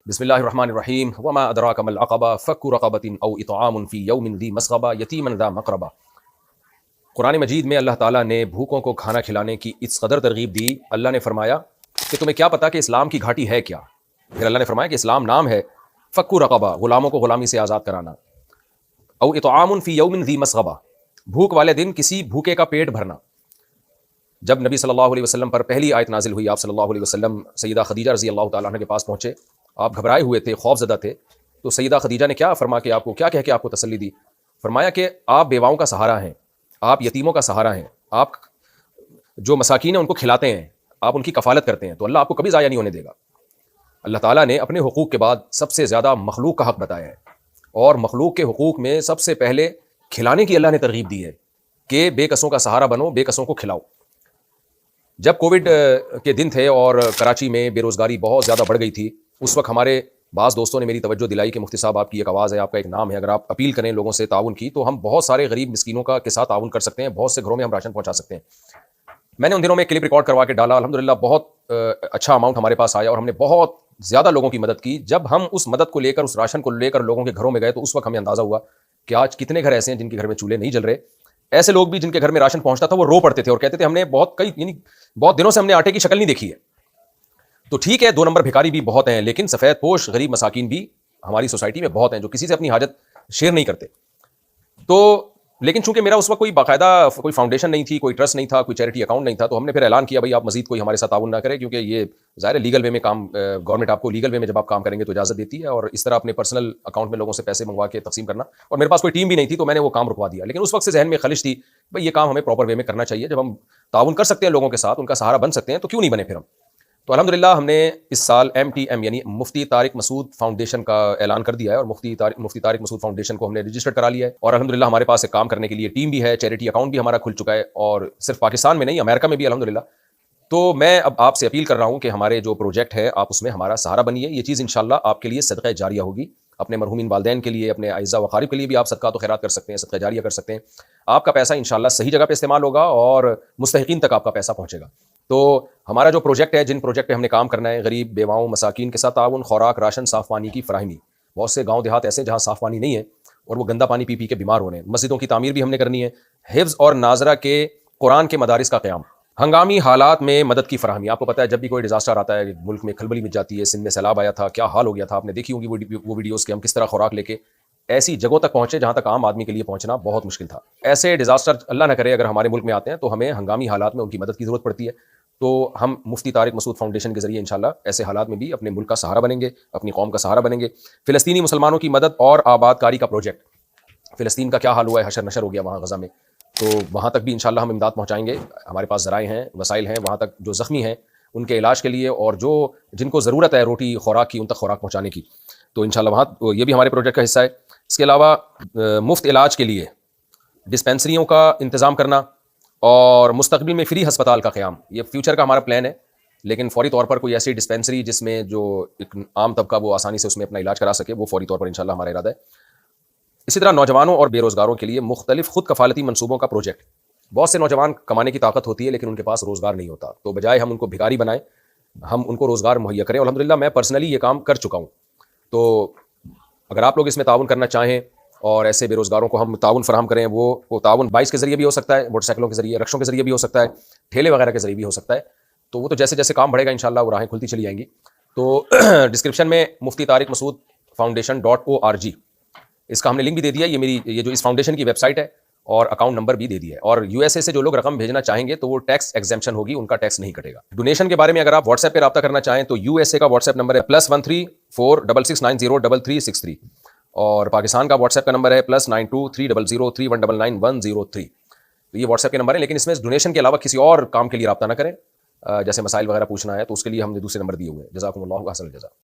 بسم اللہ الرحمن الرحیم وما ادراک ما العقبہ فک رقبۃ او اطعام فی یوم ذی مسغبہ یتیما ذا مقربہ۔ قرآن مجید میں اللہ تعالیٰ نے بھوکوں کو کھانا کھلانے کی اس قدر ترغیب دی۔ اللہ نے فرمایا کہ تمہیں کیا پتا کہ اسلام کی گھاٹی ہے کیا؟ پھر اللہ نے فرمایا کہ اسلام نام ہے فک رقبہ، غلاموں کو غلامی سے آزاد کرانا، او اطعام فی یوم ذی مسغبہ، بھوک والے دن کسی بھوکے کا پیٹ بھرنا۔ جب نبی صلی اللہ علیہ وسلم پر پہلی آیت نازل ہوئی، آپ صلی اللہ علیہ وسلم سیدہ خدیجہ رضی اللہ تعالیٰ عنہ کے پاس پہنچے، آپ گھبرائے ہوئے تھے، خوف زدہ تھے، تو سیدہ خدیجہ نے کیا فرما کے آپ کو کیا کہہ کے آپ کو تسلی دی؟ فرمایا کہ آپ بیواؤں کا سہارا ہیں، آپ یتیموں کا سہارا ہیں، آپ جو مساکین ہیں ان کو کھلاتے ہیں، آپ ان کی کفالت کرتے ہیں، تو اللہ آپ کو کبھی ضائع نہیں ہونے دے گا۔ اللہ تعالیٰ نے اپنے حقوق کے بعد سب سے زیادہ مخلوق کا حق بتایا ہے، اور مخلوق کے حقوق میں سب سے پہلے کھلانے کی اللہ نے ترغیب دی ہے کہ بے کسوں کا سہارا بنو، بے کسوں کو کھلاؤ۔ جب کووڈ کے دن تھے اور کراچی میں بے روزگاری بہت زیادہ بڑھ گئی تھی، اس وقت ہمارے بعض دوستوں نے میری توجہ دلائی کہ مفتی صاحب آپ کی ایک آواز ہے، آپ کا ایک نام ہے، اگر آپ اپیل کریں لوگوں سے تعاون کی تو ہم بہت سارے غریب مسکینوں کے ساتھ تعاون کر سکتے ہیں، بہت سے گھروں میں ہم راشن پہنچا سکتے ہیں۔ میں نے ان دنوں میں کلپ ریکارڈ کروا کے ڈالا، الحمدللہ بہت اچھا اماؤنٹ ہمارے پاس آیا اور ہم نے بہت زیادہ لوگوں کی مدد کی۔ جب ہم اس مدد کو لے کر، اس راشن کو لے کر لوگوں کے گھروں میں گئے تو اس وقت ہمیں اندازہ ہوا کہ آج کتنے گھر ایسے ہیں جن کے گھر میں چولہے نہیں جل رہے۔ ایسے لوگ بھی جن کے گھر میں راشن پہنچتا تھا وہ رو پڑتے تھے اور کہتے تھے ہم نے بہت دنوں سے ہم نے آٹے کی شکل نہیں دیکھی ہے۔ تو ٹھیک ہے، 2 نمبر بھکاری بھی بہت ہیں، لیکن سفید پوش غریب مساکین بھی ہماری سوسائٹی میں بہت ہیں جو کسی سے اپنی حاجت شیئر نہیں کرتے۔ لیکن چونکہ میرا اس وقت کوئی باقاعدہ کوئی فاؤنڈیشن نہیں تھی، کوئی ٹرسٹ نہیں تھا، کوئی چیریٹی اکاؤنٹ نہیں تھا، تو ہم نے پھر اعلان کیا بھائی آپ مزید کوئی ہمارے ساتھ تعاون نہ کریں، کیونکہ یہ ظاہر ہے لیگل وے میں کام، گورنمنٹ آپ کو لیگل وے میں جب آپ کام کریں گے تو اجازت دیتی ہے، اور اس طرح اپنے پرسنل اکاؤنٹ میں لوگوں سے پیسے منگوا کے تقسیم کرنا، اور میرے پاس کوئی ٹیم بھی نہیں تھی تو میں نے وہ کام رکوا دیا۔ لیکن اس وقت سے ذہن میں خلش تھی بھائی یہ کام ہمیں پراپر وے میں کرنا چاہیے، جب ہم تعاون کر سکتے ہیں لوگوں کے ساتھ، ان کا سہارا بن سکتے ہیں، تو کیوں نہیں بنے پھر ہم۔ تو الحمدللہ ہم نے اس سال MTM یعنی مفتی طارق مسعود فاؤنڈیشن کا اعلان کر دیا ہے، اور مفتی طارق مسعود فاؤنڈیشن کو ہم نے رجسٹر کرا لیا ہے، اور الحمدللہ ہمارے پاس ایک کام کرنے کے لیے ٹیم بھی ہے، چیریٹی اکاؤنٹ بھی ہمارا کھل چکا ہے، اور صرف پاکستان میں نہیں، امریکہ میں بھی الحمدللہ۔ تو میں اب آپ سے اپیل کر رہا ہوں کہ ہمارے جو پروجیکٹ ہے آپ اس میں ہمارا سہارا بنیے۔ یہ چیز انشاءاللہ آپ کے لیے صدقہ جاریہ ہوگی، اپنے مرحومین والدین کے لیے، اپنے اعزاء و اقارب کے لیے بھی آپ صدقات و خیرات کر سکتے ہیں، صدقہ جاریہ کر سکتے ہیں۔ آپ کا پیسہ انشاءاللہ صحیح جگہ پہ استعمال ہوگا اور مستحقین تک آپ کا پیسہ پہنچے گا۔ تو ہمارا جو پروجیکٹ ہے، جن پروجیکٹ پہ ہم نے کام کرنا ہے، غریب بیواؤں مساکین کے ساتھ تعاون، خوراک، راشن، صاف پانی کی فراہمی۔ بہت سے گاؤں دیہات ایسے جہاں صاف پانی نہیں ہے اور وہ گندا پانی پی پی کے بیمار ہو رہے ہیں۔ مسجدوں کی تعمیر بھی ہم نے کرنی ہے، حفظ اور ناظرہ کے قرآن کے مدارس کا قیام، ہنگامی حالات میں مدد کی فراہمی۔ آپ کو پتہ ہے جب بھی کوئی ڈیزاسٹر آتا ہے، ملک میں کھلبلی مچ جاتی ہے، سندھ میں سیلاب آیا تھا، کیا حال ہو گیا تھا، آپ نے دیکھی ہوں گی وہ ویڈیوز کہ ہم کس طرح خوراک لے کے ایسی جگہوں تک پہنچے جہاں تک عام آدمی کے لیے پہنچنا بہت مشکل تھا۔ ایسے ڈیزاسٹر اللہ نہ کرے اگر ہمارے ملک میں آتے ہیں تو ہمیں ہنگامی حالات میں ان کی مدد کی ضرورت پڑتی ہے۔ تو ہم مفتی طارق مسعود فاؤنڈیشن کے ذریعے انشاءاللہ ایسے حالات میں بھی اپنے ملک کا سہارا بنیں گے، اپنی قوم کا سہارا بنیں گے۔ فلسطینی مسلمانوں کی مدد اور آباد کاری کا پروجیکٹ، فلسطین کا کیا حال ہوا ہے، حشر نشر ہو گیا وہاں غزہ میں، تو وہاں تک بھی انشاءاللہ ہم امداد پہنچائیں گے۔ ہمارے پاس ذرائع ہیں، وسائل ہیں، وہاں تک جو زخمی ہیں ان کے علاج کے لیے، اور جن کو ضرورت ہے روٹی خوراک کی، ان تک خوراک پہنچانے کی، تو انشاءاللہ وہاں یہ بھی ہمارے پروجیکٹ کا حصہ ہے۔ اس کے علاوہ مفت علاج کے لیے ڈسپینسریوں کا انتظام کرنا اور مستقبل میں فری ہسپتال کا قیام، یہ فیوچر کا ہمارا پلان ہے، لیکن فوری طور پر کوئی ایسی ڈسپینسری جس میں جو ایک عام طبقہ وہ آسانی سے اس میں اپنا علاج کرا سکے، وہ فوری طور پر انشاءاللہ ہمارا ارادہ ہے۔ اسی طرح نوجوانوں اور بے روزگاروں کے لیے مختلف خود کفالتی منصوبوں کا پروجیکٹ۔ بہت سے نوجوان کمانے کی طاقت ہوتی ہے لیکن ان کے پاس روزگار نہیں ہوتا، تو بجائے ہم ان کو بھکاری بنائیں، ہم ان کو روزگار مہیا کریں۔ الحمدللہ میں پرسنلی یہ کام کر چکا ہوں، تو اگر آپ لوگ اس میں تعاون کرنا چاہیں اور ایسے بے روزگاروں کو ہم تعاون فراہم کریں، وہ تعاون بائکس کے ذریعے بھی ہو سکتا ہے، موٹر سائیکلوں کے ذریعے، رکشوں کے ذریعے بھی ہو سکتا ہے، ٹھیلے وغیرہ کے ذریعے بھی ہو سکتا ہے، تو وہ تو جیسے جیسے کام بڑھے گا انشاءاللہ وہ راہیں کھلتی چلی جائیں گی۔ تو ڈسکرپشن میں مفتی طارق مسعود foundation.org اس کا ہم نے لنک بھی دے دیا ہے، یہ جو اس فاؤنڈیشن کی ویب سائٹ ہے، اور اکاؤنٹ نمبر بھی دے دیا ہے، اور USA سے جو لوگ رقم بھیجنا چاہیں گے تو وہ ٹیکس ایگزمپشن ہوگی، ان کا ٹیکس نہیں کٹے گا۔ ڈونیشن کے بارے میں اگر آپ واٹس ایپ پہ رابطہ کرنا چاہیں تو USA کا واٹس ایپ نمبر ہے +13 466903363، اور پاکستان کا واٹس ایپ کا نمبر ہے +92 300 3199 103۔ تو یہ واٹس ایپ کے نمبر ہیں، لیکن اس میں ڈونیشن کے علاوہ کسی اور کام کے لیے رابطہ نہ کریں، جیسے مسائل وغیرہ پوچھنا ہے تو اس کے لیے ہم نے دوسرے نمبر دیے ہوئے ہیں۔ جزاکم اللہ خیر الجزا۔